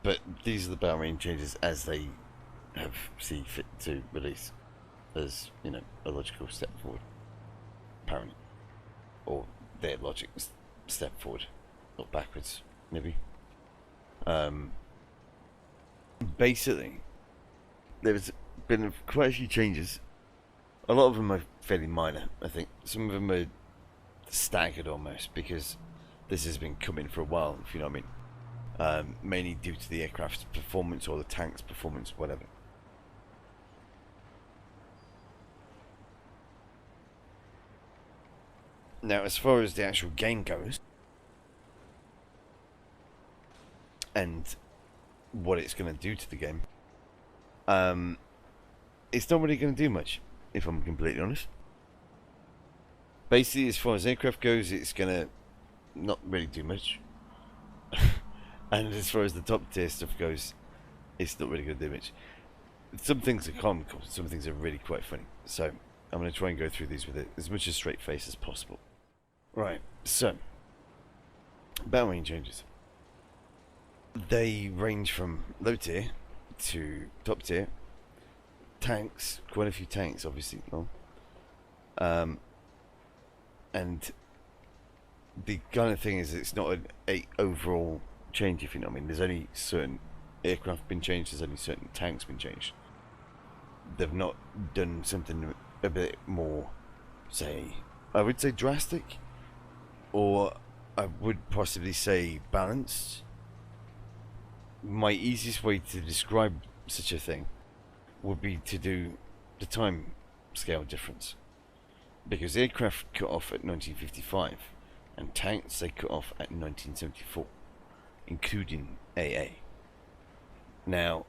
But these are the battle range changes as they have see fit to release, as you know, a logical step forward, apparently, or their logic step forward, not backwards, maybe. Basically, there's been quite a few changes. A lot of them are fairly minor, I think. Some of them are staggered almost, because this has been coming for a while, if you know what I mean. Mainly due to the aircraft's performance or the tank's performance, whatever. Now, as far as the actual game goes, and what it's going to do to the game, it's not really going to do much, if I'm completely honest. Basically, as far as aircraft goes, it's going to not really do much. And as far as the top tier stuff goes, it's not really going to do much. Some things are comical, some things are really quite funny. So, I'm going to try and go through these with as much a straight face as possible. Right, so, battle range changes. They range from low tier to top tier. Tanks, quite a few tanks, obviously. No? And the kind of thing is, it's not an overall change, if you know what I mean. There's only certain aircraft been changed, there's only certain tanks been changed. They've not done something a bit more, say, I would say drastic, or I would possibly say balanced. My easiest way to describe such a thing would be to do the time scale difference, because aircraft cut off at 1955 and tanks they cut off at 1974, including AA. Now,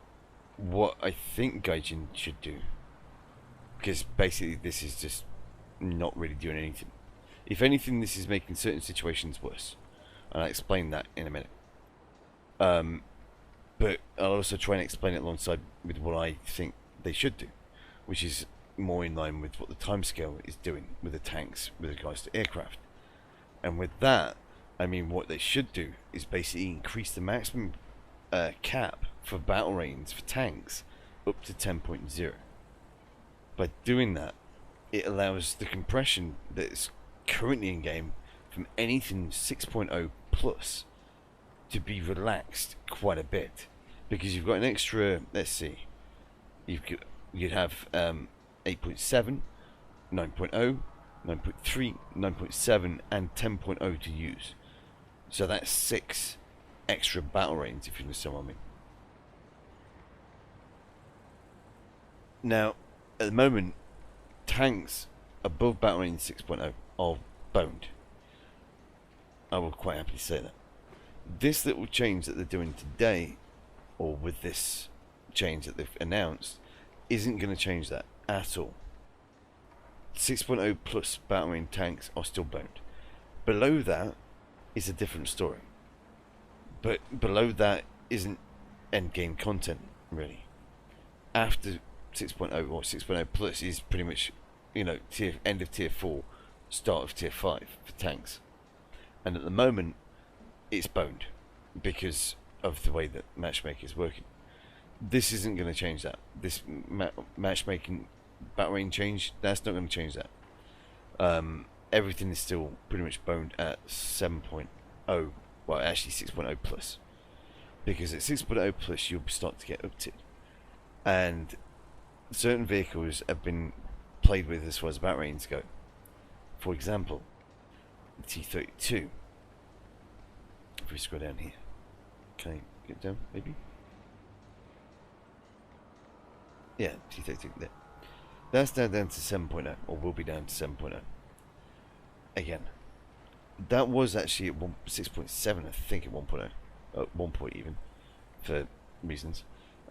what I think Gaijin should do, because basically this is just not really doing anything. If anything, this is making certain situations worse, and I'll explain that in a minute. But I'll also try and explain it alongside with what I think they should do, which is more in line with what the timescale is doing with the tanks with regards to aircraft. And with that, I mean what they should do is basically increase the maximum cap for battle range for tanks up to 10.0. By doing that, it allows the compression that's currently in game from anything 6.0 plus to be relaxed quite a bit, because you've got an extra, let's see, you'd have 8.7, 9.0, 9.3, 9.7 and 10.0 to use. So that's 6 extra battle range, if you understand what I mean. Now, at the moment, tanks above battle range 6.0 are boned. I will quite happily say that. This little change that they're doing today, or with this change that they've announced, isn't going to change that at all. 6.0 plus battle range tanks are still boned. Below that is a different story. But below that isn't endgame content, really. After 6.0 or 6.0 plus is pretty much, you know, end of tier 4, start of tier 5 for tanks. And at the moment, it's boned because of the way that matchmaking is working. This isn't going to change that. This matchmaking battle range change, that's not going to change that. Everything is still pretty much boned at 7.0, well actually 6.0 plus, because at 6.0 plus you'll start to get up-tiered, and certain vehicles have been played with as far as battle range go. For example, the T-32. If we scroll down here, can I get down, maybe? Yeah, T-32, there. That's now down to 7.0, or will be down to 7.0. Again, that was actually at 6.7, I think, at 1.0. At 1 point even, for reasons.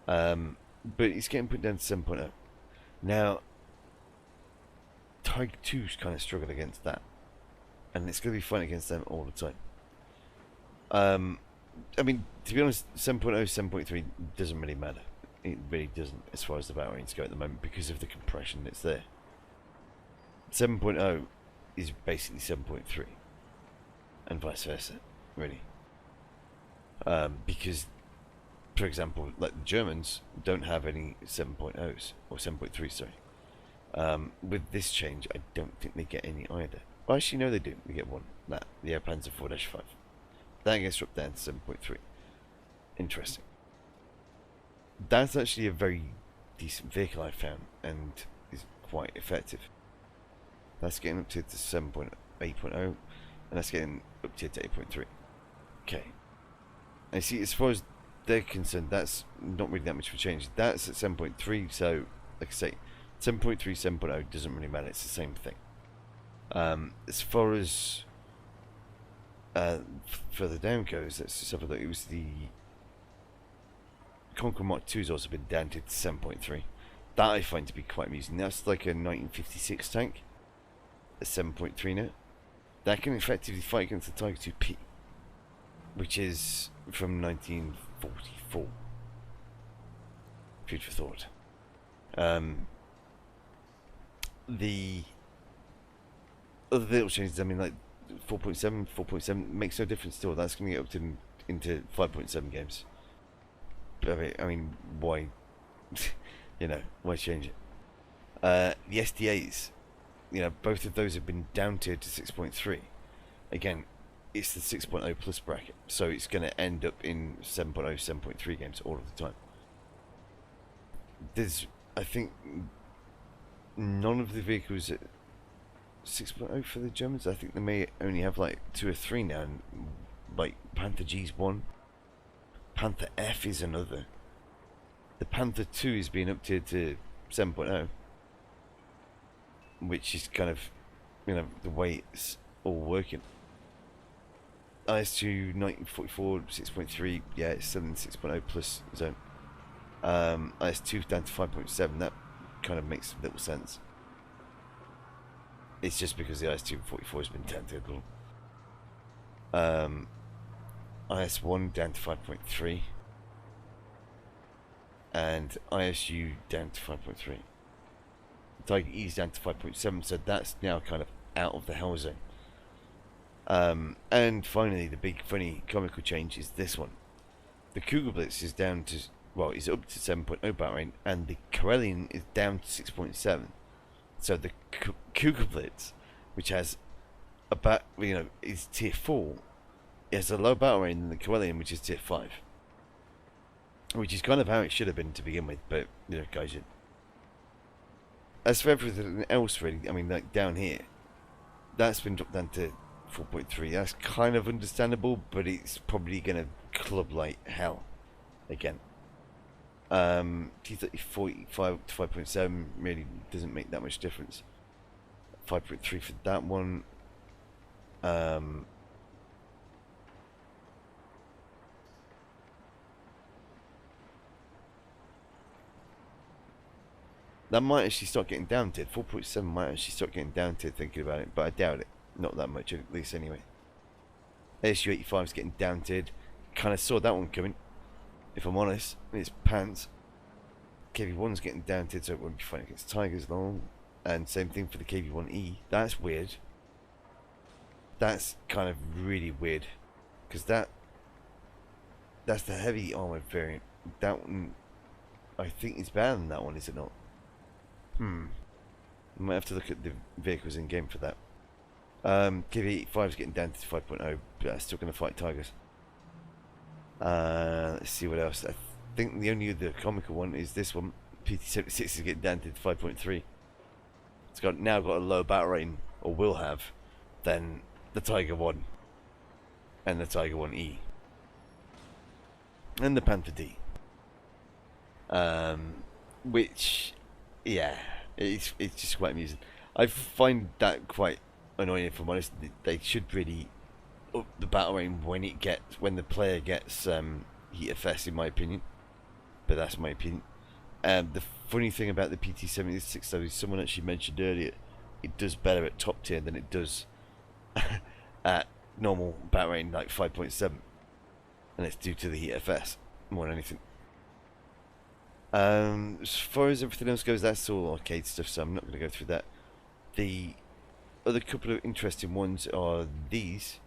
But it's getting put down to 7.0. Now, Tiger 2's kind of struggled against that. And it's going to be fun against them all the time. I mean, to be honest, 7.0, 7.3 doesn't really matter. It really doesn't, as far as the battle range go at the moment, because of the compression that's there. 7.0 is basically 7.3, and vice versa, really. Because for example, like the Germans don't have any 7.0s or 7.3, sorry. With this change, I don't think they get any either. Well, actually, no, they do. They get one. That the Air Panzer 4-5. That gets dropped down to 7.3. Interesting. That's actually a very decent vehicle I found, and is quite effective. That's getting up to 7.8.0, and that's getting up to 8.3. Okay. And see, as far as they're concerned, that's not really that much of a change. That's at 7.3, so like I say, 7.3, 7.0 doesn't really matter. It's the same thing. As far as further down goes, let's just have a look. It was the Conqueror Mark II has also been down to 7.3. That I find to be quite amusing. That's like a 1956 tank, a 7.3 now. That can effectively fight against the Tiger II-P, which is from 1944. Food for thought. The other little changes, I mean, like 4.7 makes no difference still. That's going to get up to into 5.7 games. I mean, why? You know, why change it? The SDAs, you know, both of those have been down tiered to 6.3. Again, it's the 6.0 plus bracket, so it's going to end up in 7.0, 7.3 games all of the time. There's, I think, none of the vehicles at 6.0 for the Germans. I think they may only have like 2 or 3 now, and like Panther G's one, Panther F is another. The Panther 2 is being updated to 7.0, which is kind of, you know, the way it's all working. IS2 1944 6.3, yeah, it's still in 6.0 plus zone. IS2 down to 5.7, that kind of makes little sense. It's just because the IS2 44 has been tented. IS1 down to 5.3, and ISU down to 5.3. Tiger E's down to 5.7, so that's now kind of out of the hell zone. And finally, the big funny comical change is this one. The Cougar Blitz is down to, well, is up to 7.0 battle rate, and the Karelian is down to 6.7. So the Cougar Blitz, which has a is tier 4, has a low battle rate than the Karelian, which is tier 5. Which is kind of how it should have been to begin with, but, you know, Gaijin. As for everything else, really, I mean, like down here, that's been dropped down to 4.3. That's kind of understandable, but it's probably going to club like hell again. T30 45 to 5.7 really doesn't make that much difference. 5.3 for that one. That might actually start getting down to 4.7 might actually start getting down to thinking about it, but I doubt it. Not that much, at least anyway. ASU 85 is getting down to. Kind of saw that one coming, if I'm honest. It's pants. KV1's getting down to, so it won't be fighting against Tigers long. And same thing for the KV1E. That's weird. That's kind of really weird, because that's the heavy armored variant. That one, I think, is better than that one, is it not? I might have to look at the vehicles in game for that. KV85 is getting down to 5.0, but that's still going to fight Tigers. Let's see what else. I think the only other comical one is this one. PT76 is getting down to 5.3. It's now got a low battle rating, or will have, than the Tiger 1 and the Tiger 1E and the Panther D. Which, yeah, it's just quite amusing. I find that quite annoying, if I'm honest. They should really up the battle rating when the player gets HeatFS, in my opinion. But that's my opinion. The funny thing about the PT76, though, is someone actually mentioned earlier, it does better at top tier than it does at normal battle rating, like 5.7, and it's due to the HeatFS more than anything. As far as everything else goes, that's all arcade stuff, so I'm not going to go through that. The other couple of interesting ones are these.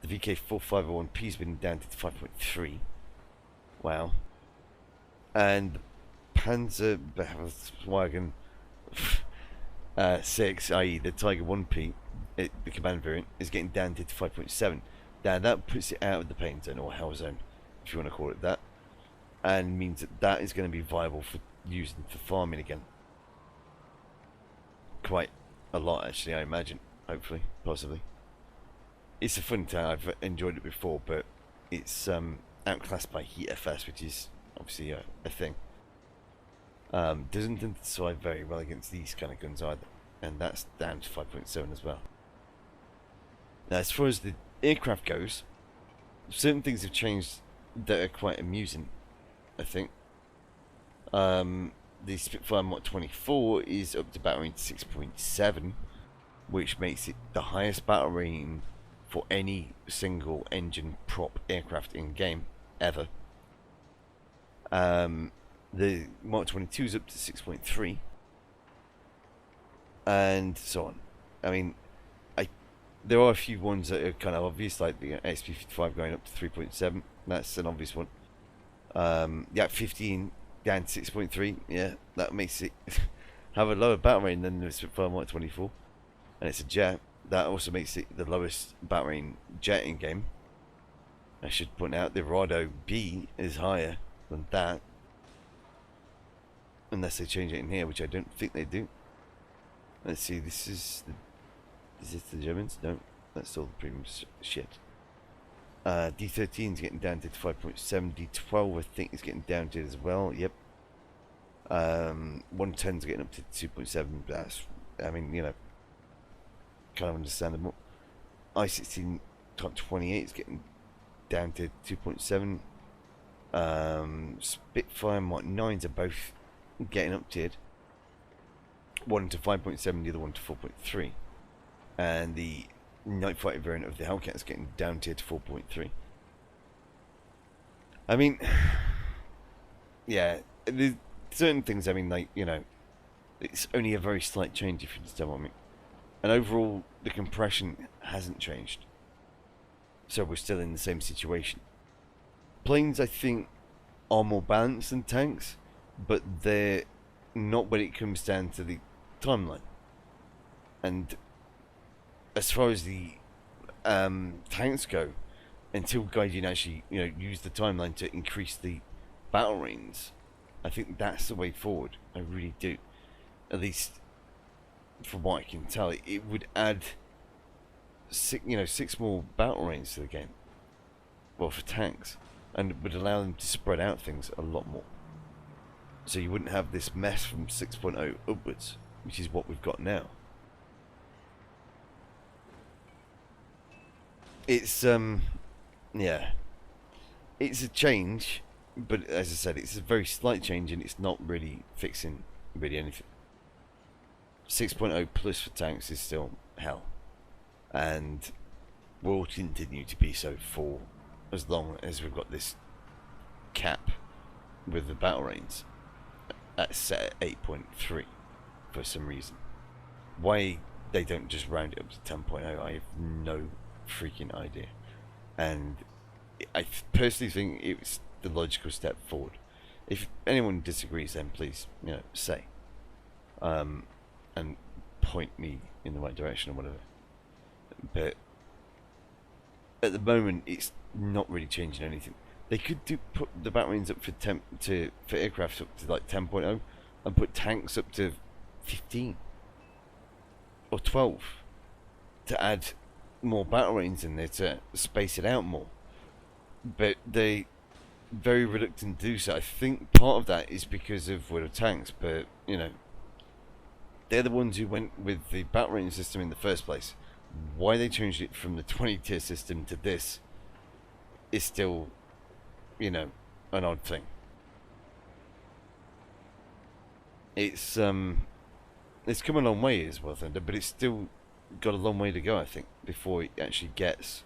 The VK4501P has been down to 5.3, Wow. And Panzerwagen 6, i.e. the Tiger 1P, the command variant, is getting downed to 5.7. Now that puts it out of the pain zone, or hell zone, if you want to call it that, and means that that is going to be viable for using for farming again. Quite a lot, actually, I imagine. Hopefully, possibly. It's a fun town. I've enjoyed it before, but it's outclassed by Heat FS, which is obviously a thing. Doesn't tend to survive very well against these kind of guns either, and that's down to 5.7 as well. Now, as far as the aircraft goes, certain things have changed that are quite amusing, I think. The Spitfire Mach 24 is up to battle rating 6.7, which makes it the highest battle rating for any single engine prop aircraft in game ever. The Mark 22 is up to 6.3, and so on. I mean, there are a few ones that are kind of obvious, like the XP55 going up to 3.7. That's an obvious one. Yeah, 15 down to 6.3. Yeah, that makes it have a lower battle rating than the Spitfire Mark 24, and it's a jet. That also makes it the lowest battle rating jet in game. I should point out the Rado B is higher than that, unless they change it in here, which I don't think they do. Let's see, is this the Germans? No, that's all the premium shit. D13 is getting down to 5.7. D12 I think is getting down to as well. Yep. 110 is getting up to 2.7. That's, I mean, you know, kind of understandable. I-16 Top 28 is getting down to 2.7. Spitfire Mark 9s are both getting up tiered. One to 5.7, the other one to 4.3. And the Night Fighter variant of the Hellcat is getting down tiered to 4.3. I mean, yeah, there's certain things, I mean, like, you know, it's only a very slight change, if you understand what I mean. And overall, the compression hasn't changed. So we're still in the same situation. Planes, I think, are more balanced than tanks, but they're not when it comes down to the timeline. And as far as the tanks go, until Gaijin actually, you know, use the timeline to increase the battle range, I think that's the way forward. I really do. At least from what I can tell, it would add six more battle ranges to the game. Well, for tanks, and it would allow them to spread out things a lot more. So you wouldn't have this mess from 6.0 upwards, which is what we've got now. It's yeah, it's a change, but as I said, it's a very slight change, and it's not really fixing really anything. 6.0 plus for tanks is still hell, and will continue to be so for as long as we've got this cap with the battle range at set at 8.3 for some reason. Why they don't just round it up to 10.0, I have no freaking idea. And I personally think it's the logical step forward. If anyone disagrees, then please, you know, say, and point me in the right direction or whatever. But at the moment, it's not really changing anything. They could put the battle range up for aircraft up to like 10.0, and put tanks up to 15 or 12 to add more battle range in there to space it out more. But they very reluctant to do so. I think part of that is because of World of Tanks, but you know, they're the ones who went with the battle range system in the first place. Why they changed it from the 20 tier system to this is still, you know, an odd thing. It's come a long way as well, Thunder, but it's still got a long way to go, I think, before it actually gets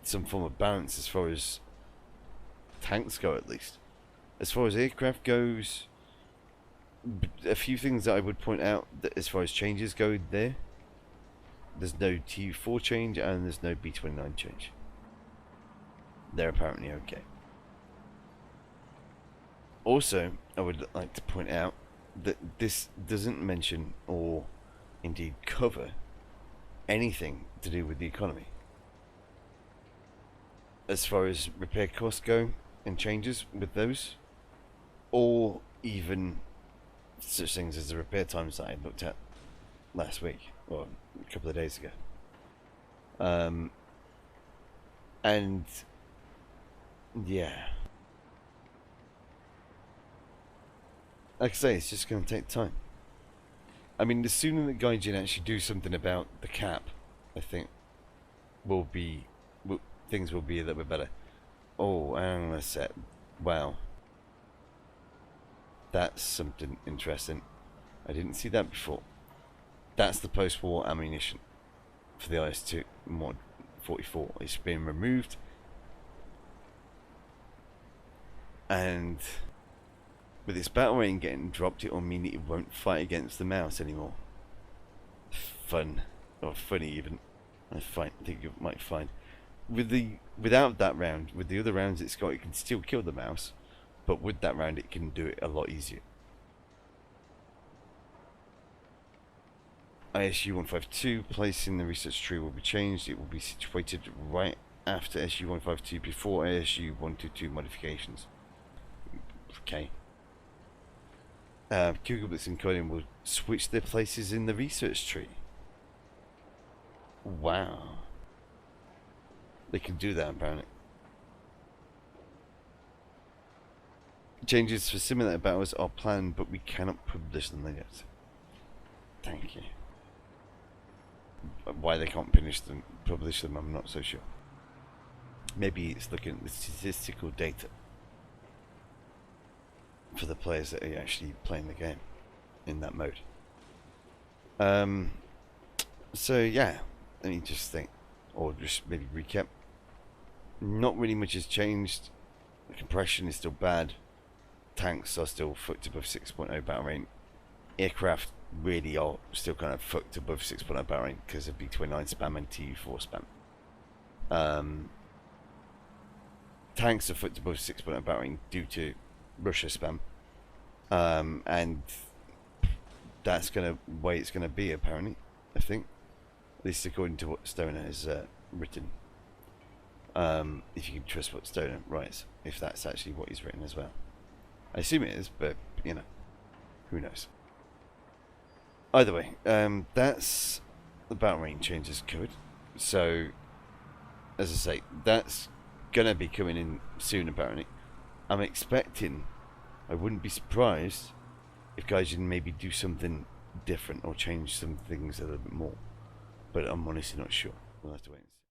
some form of balance as far as tanks go, at least. As far as aircraft goes, a few things that I would point out that as far as changes go there. There's no Tu-4 change and there's no B-29 change. They're apparently okay. Also, I would like to point out that this doesn't mention or indeed cover anything to do with the economy. As far as repair costs go and changes with those, or even such things as the repair times that I looked at last week, or a couple of days ago. And yeah, like I say, it's just going to take time. I mean, the sooner that Gaijin actually do something about the cap, I think things will be a little bit better. Oh, hang on a sec. Wow, that's something interesting. I didn't see that before. That's the post-war ammunition for the IS-2 Mod 44. It's been removed, and with its battle rating getting dropped, it will mean it won't fight against the mouse anymore. Fun, or funny even. I think you might find without that round, with the other rounds it's got, it can still kill the mouse, but with that round it can do it a lot easier. ISU-152 place in the research tree will be changed. It will be situated right after SU-152 before ASU-122 modifications. Okay. Gigabyte encoding will switch their places in the research tree. Wow. They can do that apparently. Changes for simulator battles are planned, but we cannot publish them yet. Thank you. Why they can't publish them, I'm not so sure. Maybe it's looking at the statistical data for the players that are actually playing the game in that mode. So yeah, let me just think, or just maybe recap. Not really much has changed. The compression is still bad. Tanks are still fucked above 6.0 battle rate. Aircraft really are still kind of fucked above 6.0 battle rate because of B-29 spam and Tu-4 spam. Tanks are fucked above 6.0 battle rate due to Russia spam. And that's the way it's going to be apparently, I think. At least according to what Stoner has written. If you can trust what Stoner writes, if that's actually what he's written as well. I assume it is, but you know, who knows. Either way, that's the battle range changes covered. So, as I say, that's gonna be coming in soon apparently. I'm expecting, I wouldn't be surprised if Gaijin maybe do something different or change some things a little bit more. But I'm honestly not sure. We'll have to wait and see.